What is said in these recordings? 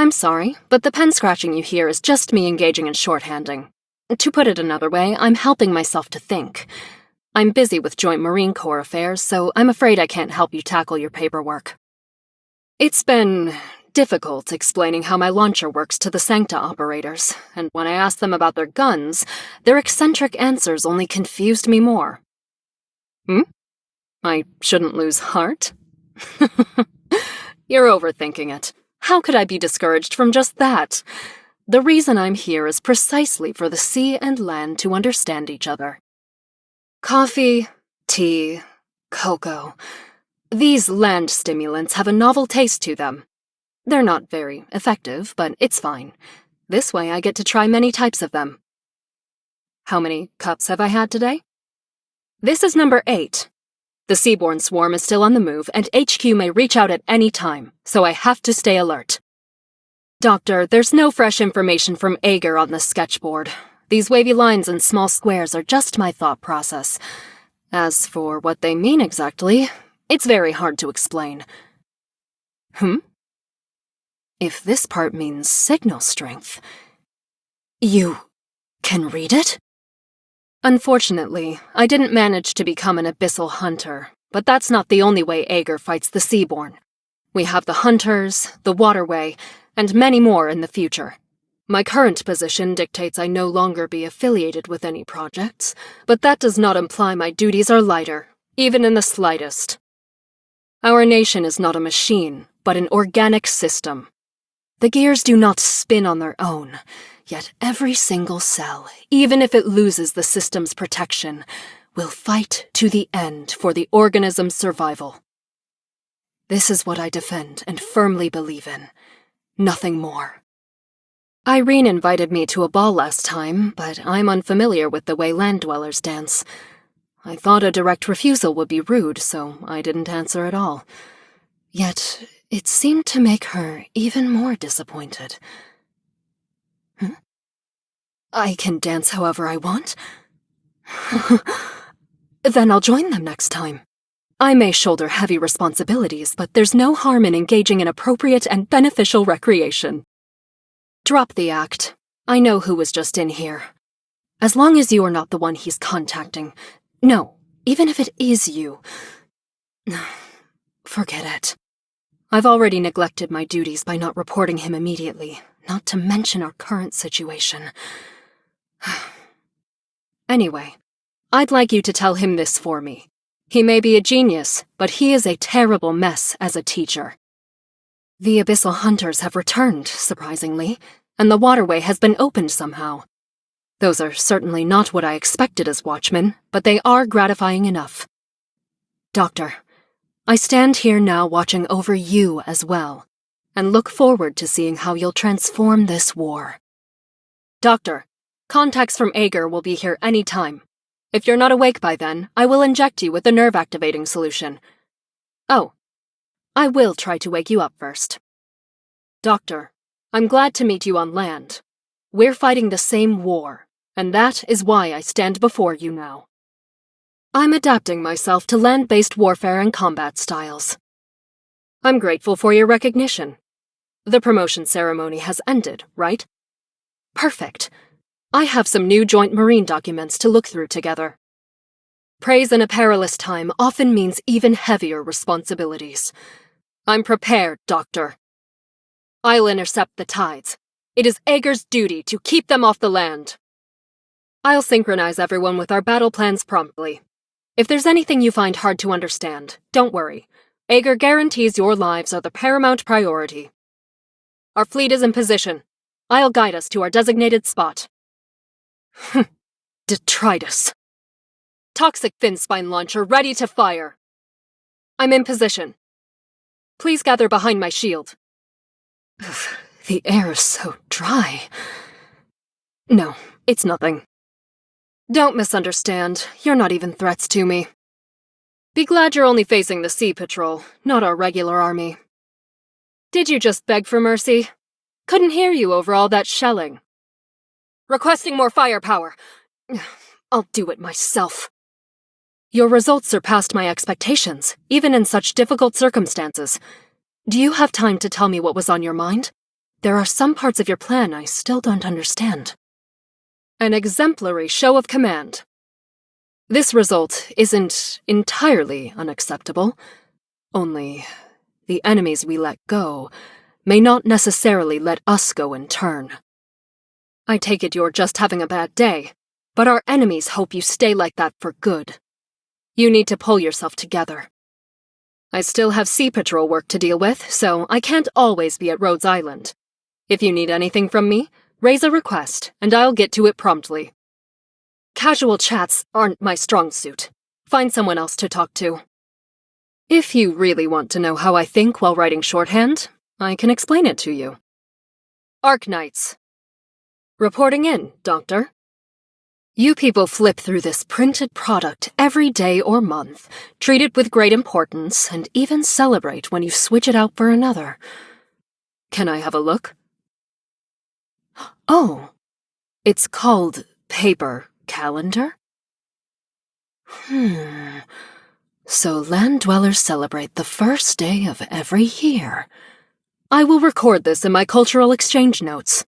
I'm sorry, but the pen scratching you hear is just me engaging in shorthanding. To put it another way, I'm helping myself to think. I'm busy with joint Marine Corps affairs, so I'm afraid I can't help you tackle your paperwork. It's been difficult explaining how my launcher works to the Sancta operators, and when I asked them about their guns, their eccentric answers only confused me more. I shouldn't lose heart? You're overthinking it. How could I be discouraged from just that? The reason I'm here is precisely for the sea and land to understand each other. Coffee, tea, cocoa. These land stimulants have a novel taste to them. They're not very effective, but it's fine. This way I get to try many types of them. How many cups have I had today? This is number 8. The seaborne swarm is still on the move, and HQ may reach out at any time, so I have to stay alert. Doctor, there's no fresh information from Ager on the sketchboard. These wavy lines and small squares are just my thought process. As for what they mean exactly, it's very hard to explain. If this part means signal strength, you can read it? Unfortunately, I didn't manage to become an abyssal hunter, but that's not the only way Ager fights the seaborne. We have the hunters, the waterway, and many more in the future. My current position dictates I no longer be affiliated with any projects, but that does not imply my duties are lighter, even in the slightest. Our nation is not a machine, but an organic system. The gears do not spin on their own, yet every single cell, even if it loses the system's protection, will fight to the end for the organism's survival. This is what I defend and firmly believe in. Nothing more. Irene invited me to a ball last time, but I'm unfamiliar with the way land dwellers dance. I thought a direct refusal would be rude, so I didn't answer at all. Yet, it seemed to make her even more disappointed. I can dance however I want? Then I'll join them next time. I may shoulder heavy responsibilities, but there's no harm in engaging in appropriate and beneficial recreation. Drop the act. I know who was just in here. As long as you are not the one he's contacting. No, even if it is you. Forget it. I've already neglected my duties by not reporting him immediately, not to mention our current situation. Anyway, I'd like you to tell him this for me. He may be a genius, but he is a terrible mess as a teacher. The Abyssal Hunters have returned, surprisingly, and the waterway has been opened somehow. Those are certainly not what I expected as watchmen, but they are gratifying enough. Doctor, I stand here now watching over you as well, and look forward to seeing how you'll transform this war. Doctor, contacts from Ager will be here any time. If you're not awake by then, I will inject you with a nerve-activating solution. Oh, I will try to wake you up first. Doctor, I'm glad to meet you on land. We're fighting the same war, and that is why I stand before you now. I'm adapting myself to land-based warfare and combat styles. I'm grateful for your recognition. The promotion ceremony has ended, right? Perfect. I have some new Joint Marine documents to look through together. Praise in a perilous time often means even heavier responsibilities. I'm prepared, Doctor. I'll intercept the tides. It is Ager's duty to keep them off the land. I'll synchronize everyone with our battle plans promptly. If there's anything you find hard to understand, don't worry. Ager guarantees your lives are the paramount priority. Our fleet is in position. I'll guide us to our designated spot. Detritus. Toxic fin spine launcher ready to fire. I'm in position. Please gather behind my shield. The air is so dry. No, it's nothing. Don't misunderstand. You're not even threats to me. Be glad you're only facing the Sea Patrol, not our regular army. Did you just beg for mercy? Couldn't hear you over all that shelling. Requesting more firepower. I'll do it myself. Your results surpassed my expectations, even in such difficult circumstances. Do you have time to tell me what was on your mind? there are some parts of your plan I still don't understand. An exemplary show of command. This result isn't entirely unacceptable, only the enemies we let go may not necessarily let us go in turn. I take it you're just having a bad day, but our enemies hope you stay like that for good. You need to pull yourself together. I still have sea patrol work to deal with, so I can't always be at Rhodes Island. If you need anything from me, raise a request, and I'll get to it promptly. Casual chats aren't my strong suit. Find someone else to talk to. If you really want to know how I think while writing shorthand, I can explain it to you. Arknights. Reporting in, Doctor. You people flip through this printed product every day or month, treat it with great importance, and even celebrate when you switch it out for another. Can I have a look? Oh, it's called paper calendar? So land dwellers celebrate the first day of every year. I will record this in my cultural exchange notes.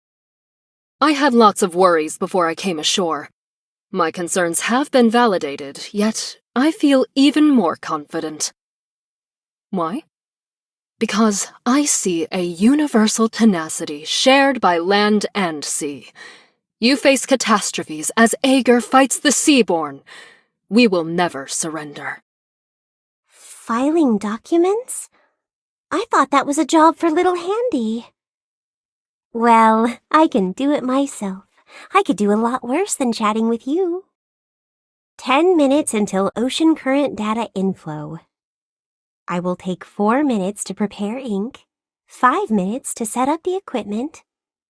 I had lots of worries before I came ashore. My concerns have been validated, yet I feel even more confident. Why? Because I see a universal tenacity shared by land and sea. You face catastrophes as Ager fights the Seaborn. We will never surrender. Filing documents? I thought that was a job for Little Handy. Well, I can do it myself. I could do a lot worse than chatting with you. 10 minutes until ocean current data inflow. I will take 4 minutes to prepare ink, 5 minutes to set up the equipment,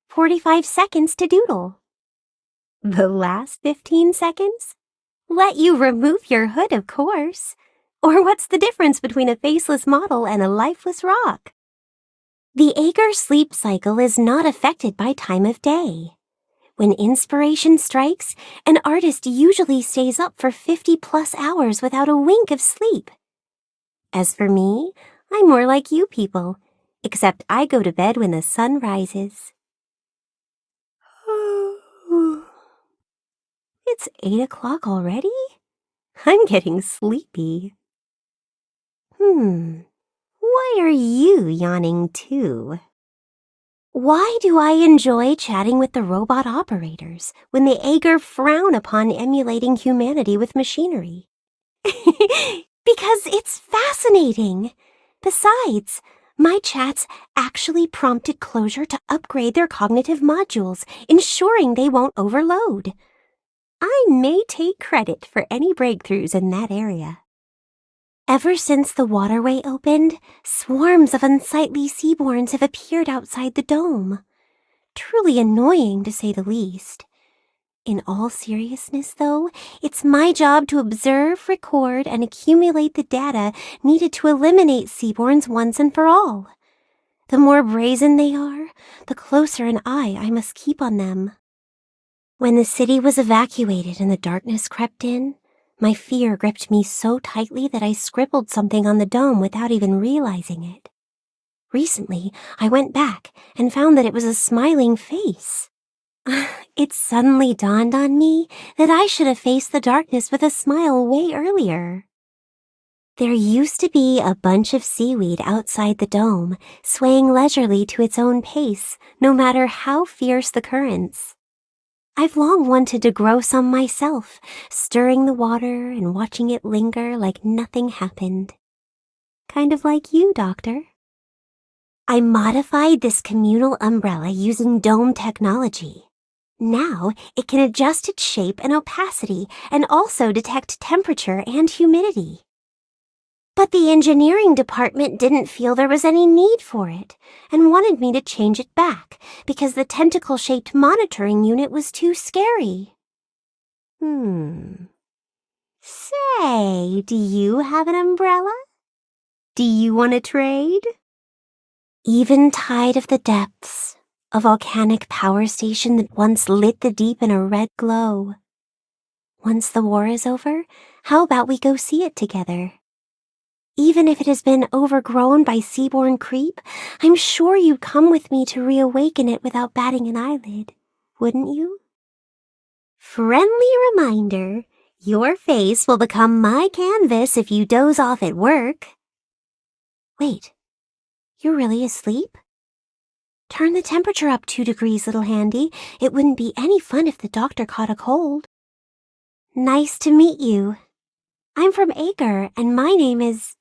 45 seconds to doodle. The last 15 seconds? Let you remove your hood, of course. Or what's the difference between a faceless model and a lifeless rock? The Ager sleep cycle is not affected by time of day. When inspiration strikes, an artist usually stays up for 50+ hours without a wink of sleep. As for me, I'm more like you people, except I go to bed when the sun rises. It's 8 o'clock already? I'm getting sleepy. Why are you yawning too? Why do I enjoy chatting with the robot operators when the Ager frown upon emulating humanity with machinery? Because it's fascinating. Besides, my chats actually prompted Closure to upgrade their cognitive modules, ensuring they won't overload. I may take credit for any breakthroughs in that area. Ever since the waterway opened, swarms of unsightly seaborns have appeared outside the dome. Truly annoying, to say the least. In all seriousness, though, it's my job to observe, record, and accumulate the data needed to eliminate seaborns once and for all. The more brazen they are, the closer an eye I must keep on them. When the city was evacuated and the darkness crept in, my fear gripped me so tightly that I scribbled something on the dome without even realizing it. Recently, I went back and found that it was a smiling face. It suddenly dawned on me that I should have faced the darkness with a smile way earlier. There used to be a bunch of seaweed outside the dome, swaying leisurely to its own pace, no matter how fierce the currents. I've long wanted to grow some myself, stirring the water and watching it linger like nothing happened. Kind of like you, Doctor. I modified this communal umbrella using dome technology. Now it can adjust its shape and opacity and also detect temperature and humidity. But the engineering department didn't feel there was any need for it and wanted me to change it back because the tentacle-shaped monitoring unit was too scary. Say, do you have an umbrella? Do you want to trade? Even tide of the depths, a volcanic power station that once lit the deep in a red glow. Once the war is over, how about we go see it together? Even if it has been overgrown by seaborne creep, I'm sure you'd come with me to reawaken it without batting an eyelid, wouldn't you? Friendly reminder, your face will become my canvas if you doze off at work. Wait, you're really asleep? Turn the temperature up 2 degrees, little handy. It wouldn't be any fun if the doctor caught a cold. Nice to meet you. I'm from Ager, and my name is...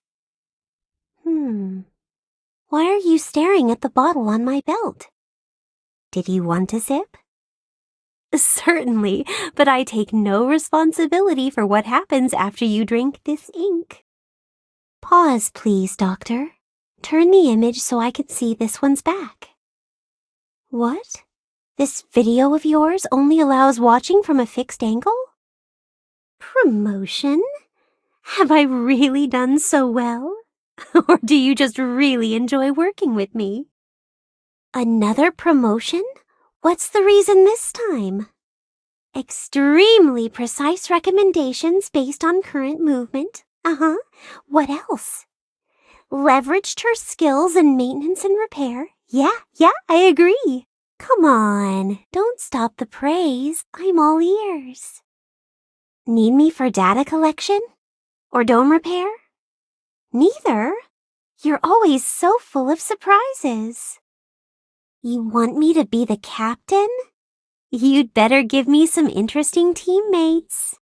Why are you staring at the bottle on my belt? Did you want a sip? Certainly, but I take no responsibility for what happens after you drink this ink. Pause, please, Doctor. Turn the image so I can see this one's back. What? This video of yours only allows watching from a fixed angle? Promotion? Have I really done so well? Or do you just really enjoy working with me? Another promotion? What's the reason this time? Extremely precise recommendations based on current movement. What else? Leveraged her skills in maintenance and repair. Yeah, I agree. Come on, don't stop the praise. I'm all ears. Need me for data collection? Or dome repair? Neither. You're always so full of surprises. You want me to be the captain? You'd better give me some interesting teammates.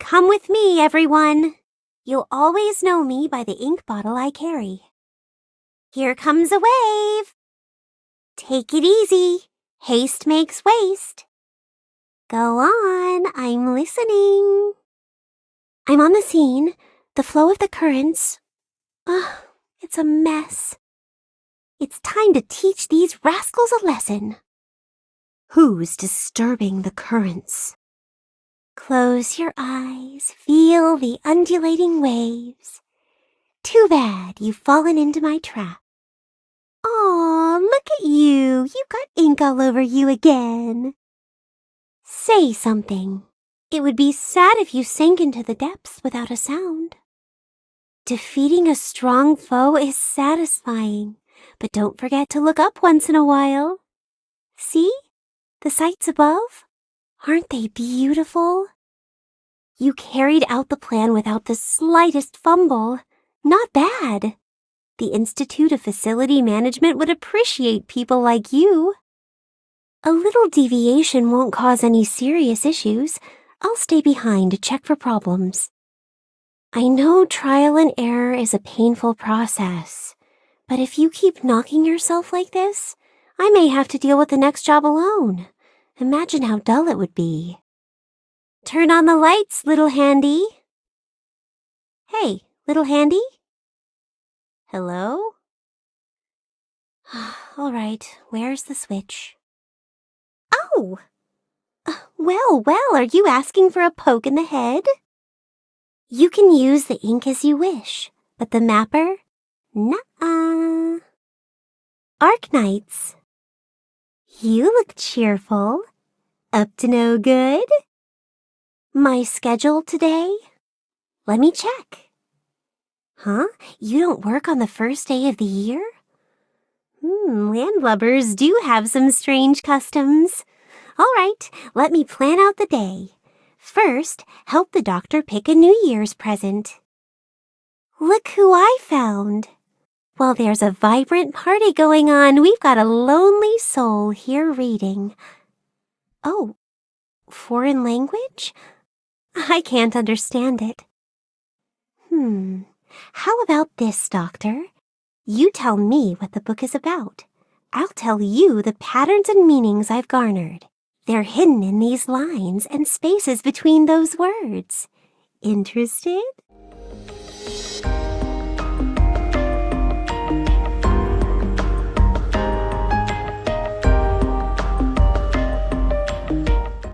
Come with me, everyone. You'll always know me by the ink bottle I carry. Here comes a wave. Take it easy. Haste makes waste. Go on, I'm listening. I'm on the scene. The flow of the currents. It's a mess. It's time to teach these rascals a lesson. Who's disturbing the currents? Close your eyes, feel the undulating waves. Too bad you've fallen into my trap. Aw, look at you. You've got ink all over you again. Say something. It would be sad if you sank into the depths without a sound. Defeating a strong foe is satisfying, but don't forget to look up once in a while. See? The sights above? Aren't they beautiful? You carried out the plan without the slightest fumble. Not bad. The Institute of Facility Management would appreciate people like you. A little deviation won't cause any serious issues. I'll stay behind to check for problems. I know trial and error is a painful process, but if you keep knocking yourself like this, I may have to deal with the next job alone. Imagine how dull it would be. Turn on the lights, little handy. Hey, little handy? Hello? All right, where's the switch? Oh! Well, are you asking for a poke in the head? You can use the ink as you wish, but the mapper? Nuh-uh. Arknights. You look cheerful. Up to no good? My schedule today? Let me check. Huh? You don't work on the first day of the year? Landlubbers do have some strange customs. All right, let me plan out the day. First, help the doctor pick a New Year's present. Look who I found. While there's a vibrant party going on, we've got a lonely soul here reading. Oh, foreign language? I can't understand it. How about this, Doctor? You tell me what the book is about. I'll tell you the patterns and meanings I've garnered. They're hidden in these lines and spaces between those words. Interested?